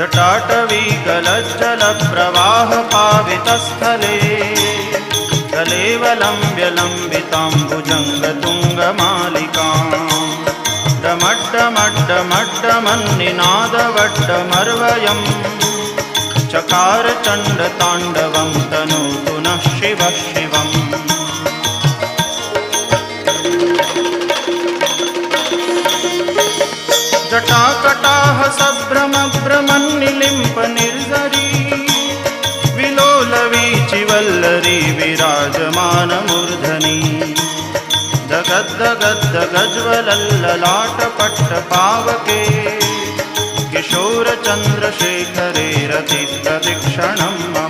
जटाटवीगलज्जलप्रवाहपावितस्थले कलेवलम्ब्य लम्बिताम्बुजङ्गतुङ्गमालिकाम् डमड्डमड्डमड्डमन्निनादवड्डमर्वयम् चकार चण्डताण्डवं तनोतु नः शिवः शिवम्। जटाकटाह सभ्रमभ्रमन्निलिम्प निर्झरी विलोलवीचिवल्लरी विराजमानमूर्धनि दगद्दगद्दगज्ज्वलल्ललाटपट्टपावके किशोरचन्द्रशेखरे रतिप्रदक्षिणम्